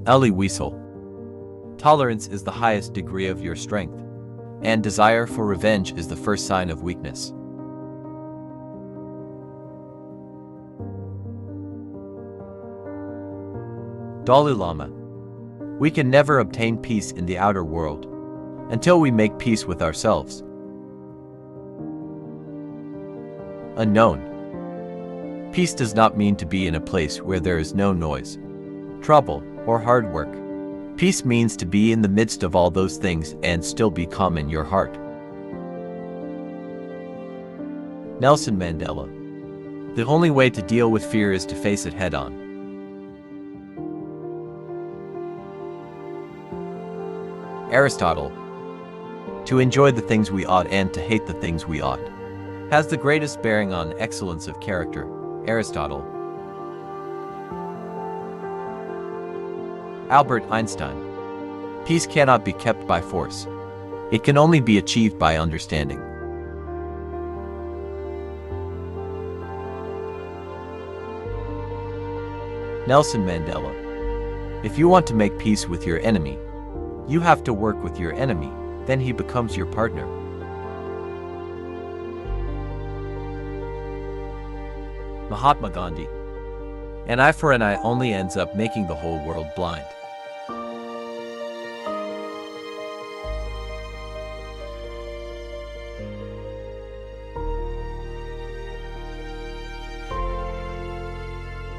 Ellie Weasel. Tolerance is the highest degree of your strength, and desire for revenge is the first sign of weakness. Dalai Lama. We can never obtain peace in the outer world until we make peace with ourselves. Unknown. Peace does not mean to be in a place where there is no noise, trouble, or hard work. Peace means to be in the midst of all those things and still be calm in your heart. Nelson Mandela. The only way to deal with fear is to face it head-on. Aristotle. To enjoy the things we ought and to hate the things we ought has the greatest bearing on excellence of character. Aristotle. Albert Einstein. Peace cannot be kept by force. It can only be achieved by understanding. Nelson Mandela. If you want to make peace with your enemy, you have to work with your enemy, then he becomes your partner. Mahatma Gandhi. An eye for an eye only ends up making the whole world blind.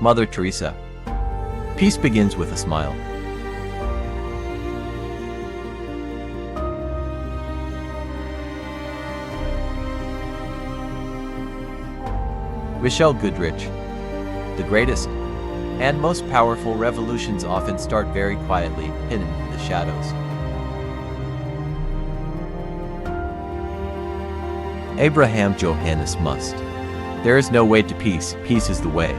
Mother Teresa. Peace begins with a smile. Michelle Goodrich. The greatest and most powerful revolutions often start very quietly, hidden in the shadows. Abraham Johannes Must. There is no way to peace, peace is the way.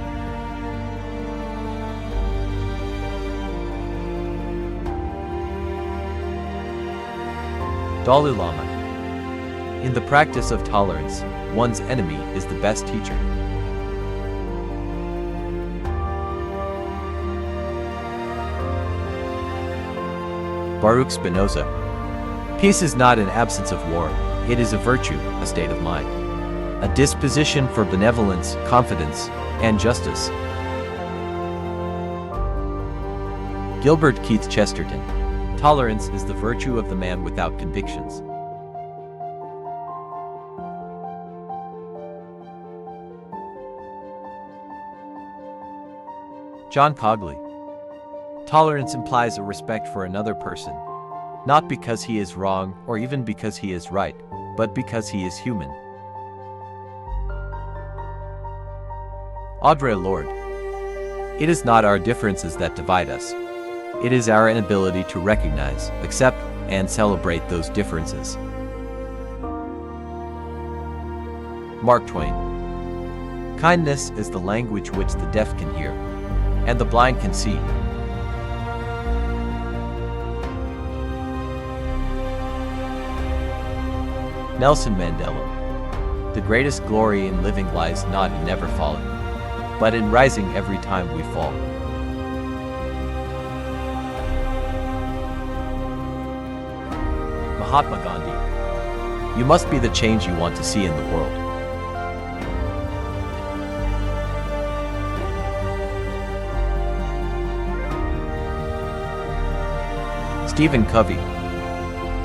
Dalai Lama. In the practice of tolerance, one's enemy is the best teacher. Baruch Spinoza. Peace is not an absence of war, it is a virtue, a state of mind, a disposition for benevolence, confidence, and justice. Gilbert Keith Chesterton. Tolerance is the virtue of the man without convictions. John Cogley. Tolerance implies a respect for another person, not because he is wrong or even because he is right, but because he is human. Audre Lorde. It is not our differences that divide us. It is our inability to recognize, accept, and celebrate those differences. Mark Twain. Kindness is the language which the deaf can hear, and the blind can see. Nelson Mandela. The greatest glory in living lies not in never falling, but in rising every time we fall. Mahatma Gandhi. You must be the change you want to see in the world. Stephen Covey.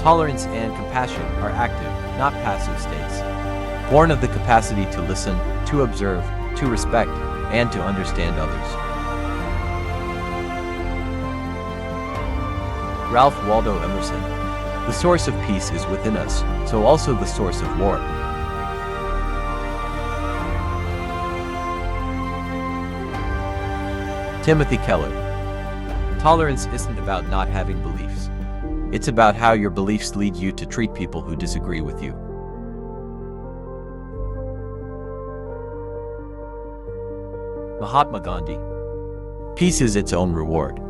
Tolerance and compassion are active, not passive states, born of the capacity to listen, to observe, to respect, and to understand others. Ralph Waldo Emerson. The source of peace is within us, so also the source of war. Timothy Keller. Tolerance isn't about not having beliefs. It's about how your beliefs lead you to treat people who disagree with you. Mahatma Gandhi. Peace is its own reward.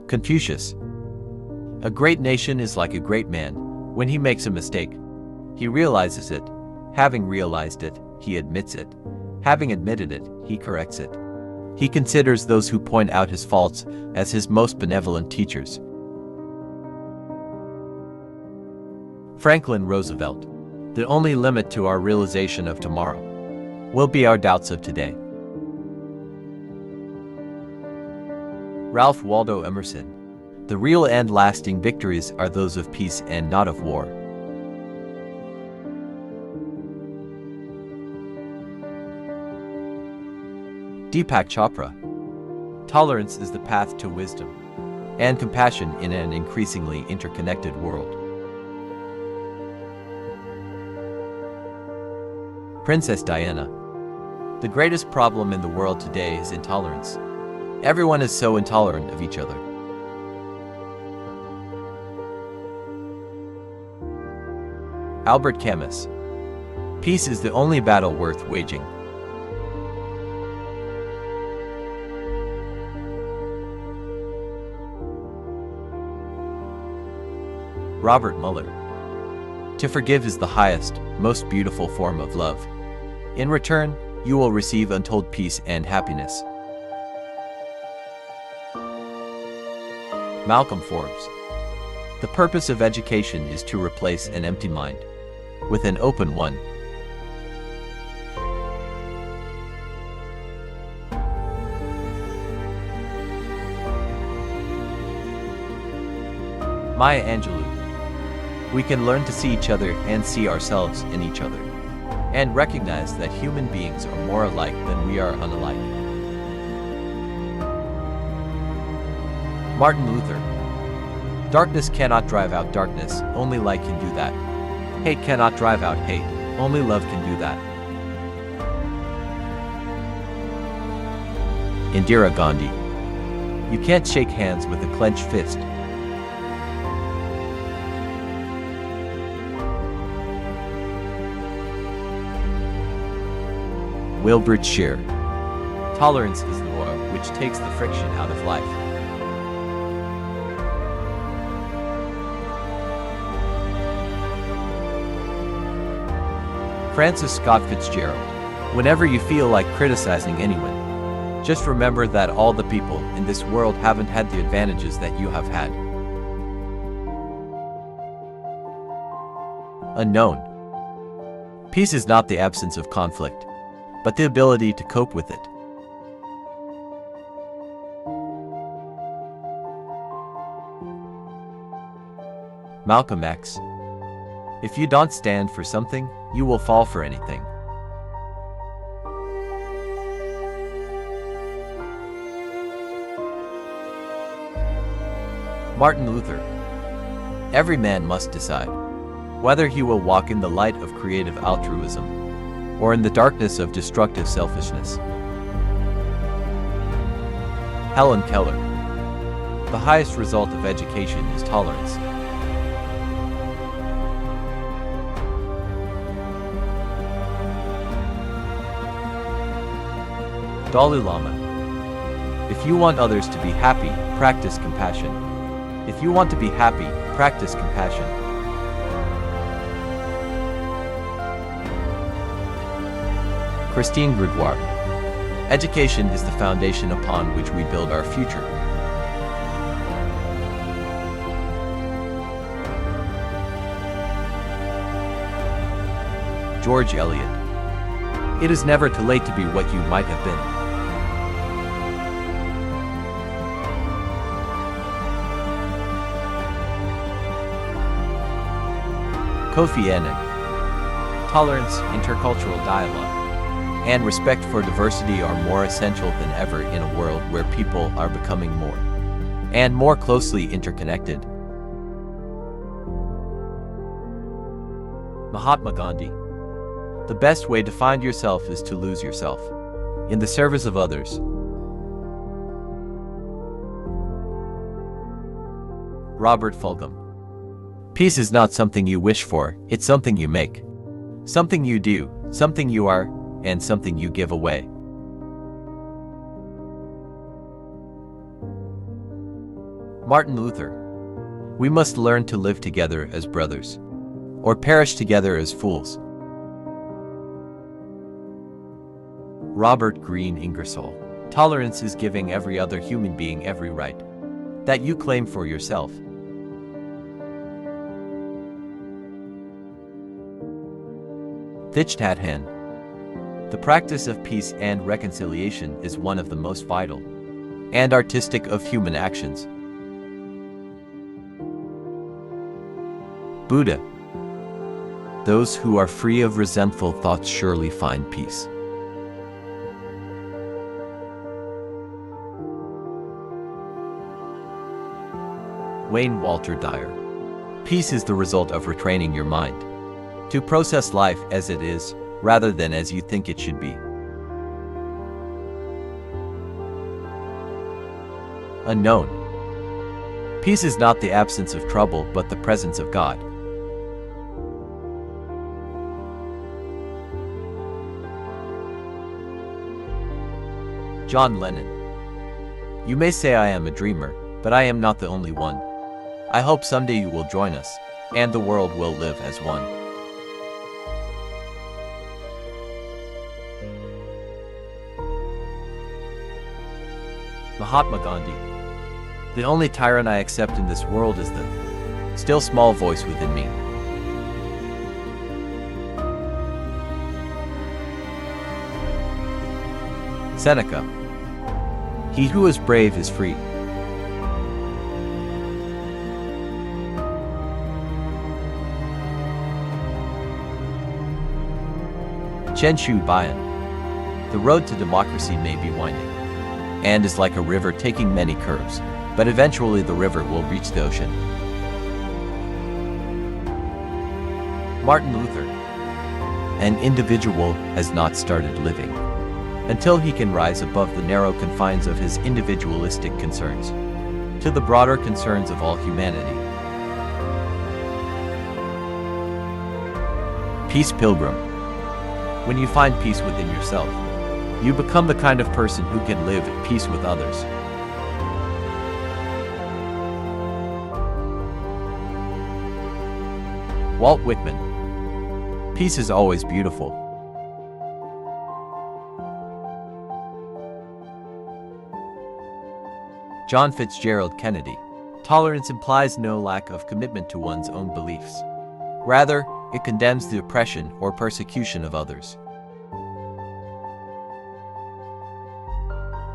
Confucius. A great nation is like a great man. When he makes a mistake, He realizes it. Having realized it, he admits it. Having admitted it, he corrects it. He considers those who point out his faults as his most benevolent teachers. Franklin Roosevelt. The only limit to our realization of tomorrow will be our doubts of today. Ralph Waldo Emerson. The real and lasting victories are those of peace and not of war. Deepak Chopra. Tolerance is the path to wisdom and compassion in an increasingly interconnected world. Princess Diana. The greatest problem in the world today is intolerance. Everyone is so intolerant of each other. Albert Camus. Peace is the only battle worth waging. Robert Mueller. To forgive is the highest, most beautiful form of love. In return, you will receive untold peace and happiness. Malcolm Forbes. The purpose of education is to replace an empty mind with an open one. Maya Angelou. We can learn to see each other and see ourselves in each other, and recognize that human beings are more alike than we are unalike. Martin Luther. Darkness cannot drive out darkness, only light can do that. Hate cannot drive out hate, only love can do that. Indira Gandhi. You can't shake hands with a clenched fist. Wilbert Scheer. Tolerance is the oil which takes the friction out of life. Francis Scott Fitzgerald. Whenever you feel like criticizing anyone, just remember that all the people in this world haven't had the advantages that you have had. Unknown. Peace is not the absence of conflict, but the ability to cope with it. Malcolm X. If you don't stand for something, you will fall for anything. Martin Luther. Every man must decide whether he will walk in the light of creative altruism or in the darkness of destructive selfishness. Helen Keller. The highest result of education is tolerance. Dalai Lama. If you want others to be happy, practice compassion. If you want to be happy, practice compassion. Christine Gregoire. Education is the foundation upon which we build our future. George Eliot. It is never too late to be what you might have been. Kofi Annan. Tolerance, intercultural dialogue, and respect for diversity are more essential than ever in a world where people are becoming more and more closely interconnected. Mahatma Gandhi. The best way to find yourself is to lose yourself in the service of others. Robert Fulghum. Peace is not something you wish for, it's something you make. Something you do, something you are, and something you give away. Martin Luther. We must learn to live together as brothers. or perish together as fools. Robert Greene Ingersoll. Tolerance is giving every other human being every right that you claim for yourself. Thich Nhat Hanh. The practice of peace and reconciliation is one of the most vital and artistic of human actions. Buddha. Those who are free of resentful thoughts surely find peace. Wayne Walter Dyer. Peace is the result of retraining your mind to process life as it is, rather than as you think it should be. Unknown. Peace is not the absence of trouble, but the presence of God. John Lennon. You may say I am a dreamer, but I am not the only one. I hope someday you will join us, and the world will live as one. Mahatma Gandhi. The only tyrant I accept in this world is the still small voice within me. Seneca. He who is brave is free. Chen Shu-bian. The road to democracy may be winding, and is like a river taking many curves, but eventually the river will reach the ocean. Martin Luther. An individual has not started living until he can rise above the narrow confines of his individualistic concerns to the broader concerns of all humanity. Peace Pilgrim. When you find peace within yourself, you become the kind of person who can live at peace with others. Walt Whitman. Peace is always beautiful. John Fitzgerald Kennedy. Tolerance implies no lack of commitment to one's own beliefs. Rather, it condemns the oppression or persecution of others.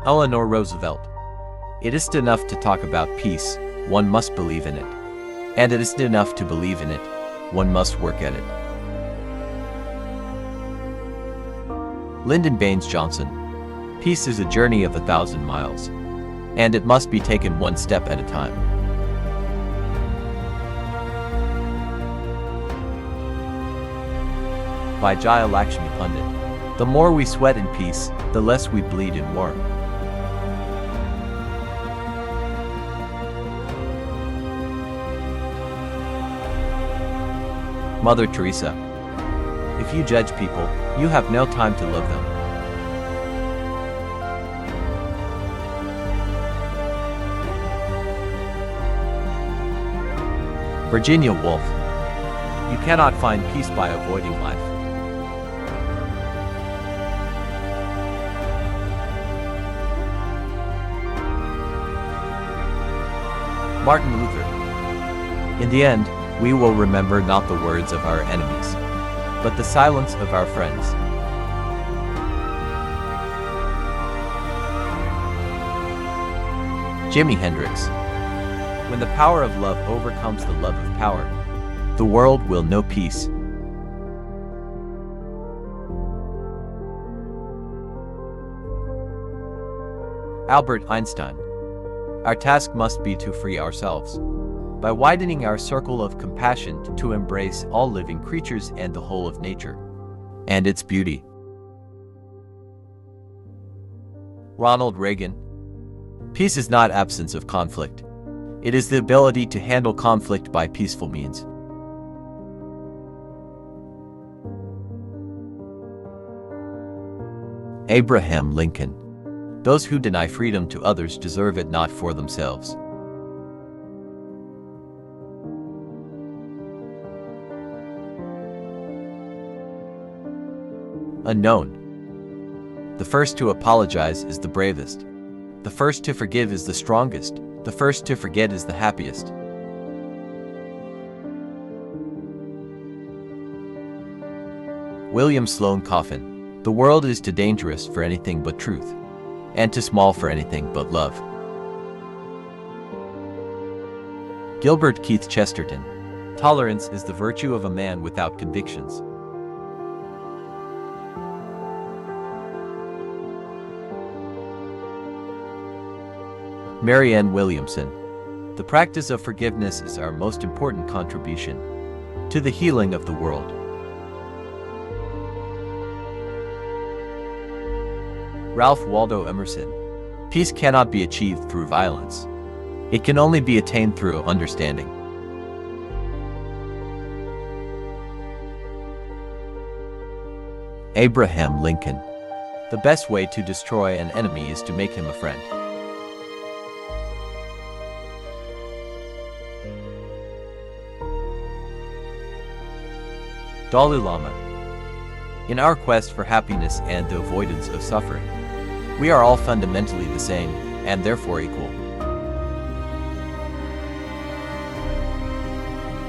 Eleanor Roosevelt. It isn't enough to talk about peace, one must believe in it. And it isn't enough to believe in it, one must work at it. Lyndon Baines Johnson. Peace is a journey of 1,000 miles, and it must be taken one step at a time. By Jaya Lakshmi Pandit. The more we sweat in peace, the less we bleed in war. Mother Teresa. If you judge people, you have no time to love them. Virginia Woolf. You cannot find peace by avoiding life. Martin Luther. In the end, we will remember not the words of our enemies, but the silence of our friends. Jimi Hendrix. When the power of love overcomes the love of power, the world will know peace. Albert Einstein. Our task must be to free ourselves by widening our circle of compassion to embrace all living creatures and the whole of nature and its beauty. Ronald Reagan. Peace is not absence of conflict. It is the ability to handle conflict by peaceful means. Abraham Lincoln. Those who deny freedom to others deserve it not for themselves. Unknown. The first to apologize is the bravest. The first to forgive is the strongest. The first to forget is the happiest. William Sloane Coffin. The world is too dangerous for anything but truth, and too small for anything but love. Gilbert Keith Chesterton. Tolerance is the virtue of a man without convictions. Marianne Williamson. The practice of forgiveness is our most important contribution to the healing of the world. Ralph Waldo Emerson. Peace cannot be achieved through violence. It can only be attained through understanding. Abraham Lincoln. The best way to destroy an enemy is to make him a friend. Dalai Lama. In our quest for happiness and the avoidance of suffering, we are all fundamentally the same, and therefore equal.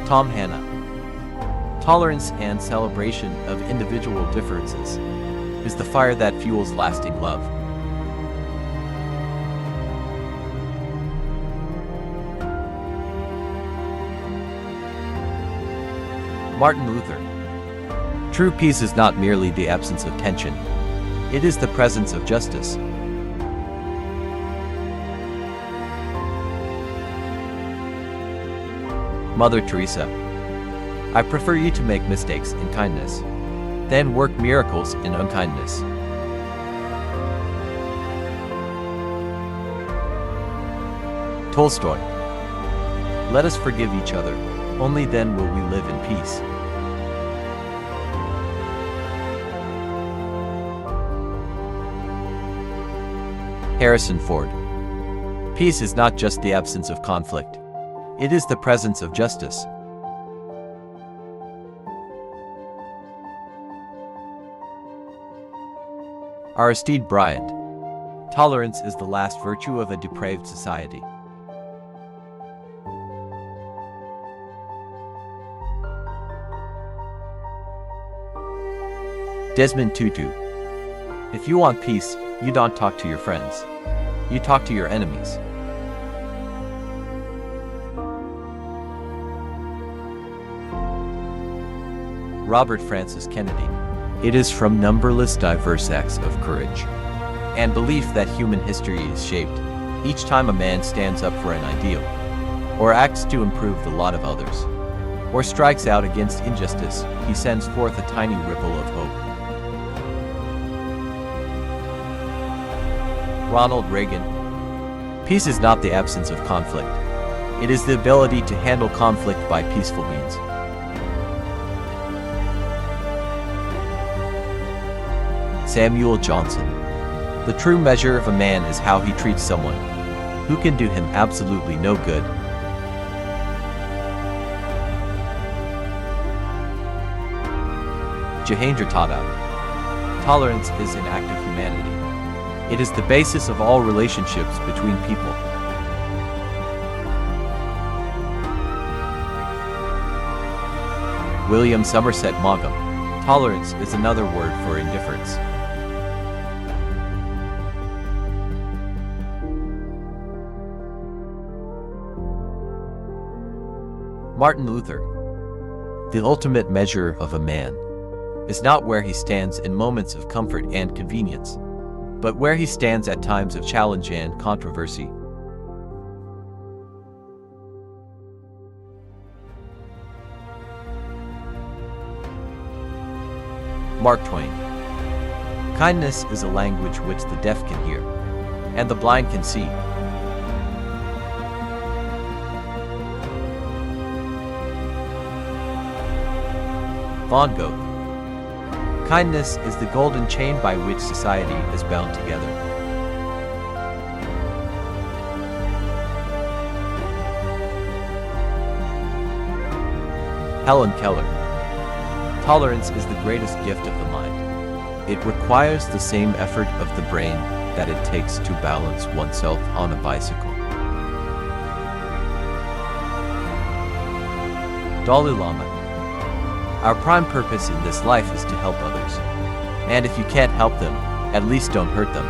Tom Hanna. Tolerance and celebration of individual differences is the fire that fuels lasting love. Martin Luther. True peace is not merely the absence of tension, it is the presence of justice. Mother Teresa. I prefer you to make mistakes in kindness, then work miracles in unkindness. Tolstoy. Let us forgive each other, only then will we live in peace. Harrison Ford. Peace is not just the absence of conflict. It is the presence of justice. Aristide Bryant. Tolerance is the last virtue of a depraved society. Desmond Tutu. If you want peace, you don't talk to your friends. You talk to your enemies. Robert Francis Kennedy. It is from numberless diverse acts of courage and belief that human history is shaped. Each time a man stands up for an ideal, or acts to improve the lot of others, or strikes out against injustice, he sends forth a tiny ripple of hope. Ronald Reagan. Peace is not the absence of conflict. It is the ability to handle conflict by peaceful means. Samuel Johnson. The true measure of a man is how he treats someone who can do him absolutely no good. Jahendra Tata. Tolerance is an act of humanity. It is the basis of all relationships between people. William Somerset Maugham. Tolerance is another word for indifference. Martin Luther. The ultimate measure of a man is not where he stands in moments of comfort and convenience, but where he stands at times of challenge and controversy. Mark Twain. Kindness is a language which the deaf can hear, and the blind can see. Van Gogh. Kindness is the golden chain by which society is bound together. Helen Keller. Tolerance is the greatest gift of the mind. It requires the same effort of the brain that it takes to balance oneself on a bicycle. Dalai Lama. Our prime purpose in this life is to help others. And if you can't help them, at least don't hurt them.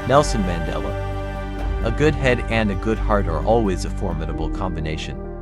Nelson Mandela. A good head and a good heart are always a formidable combination.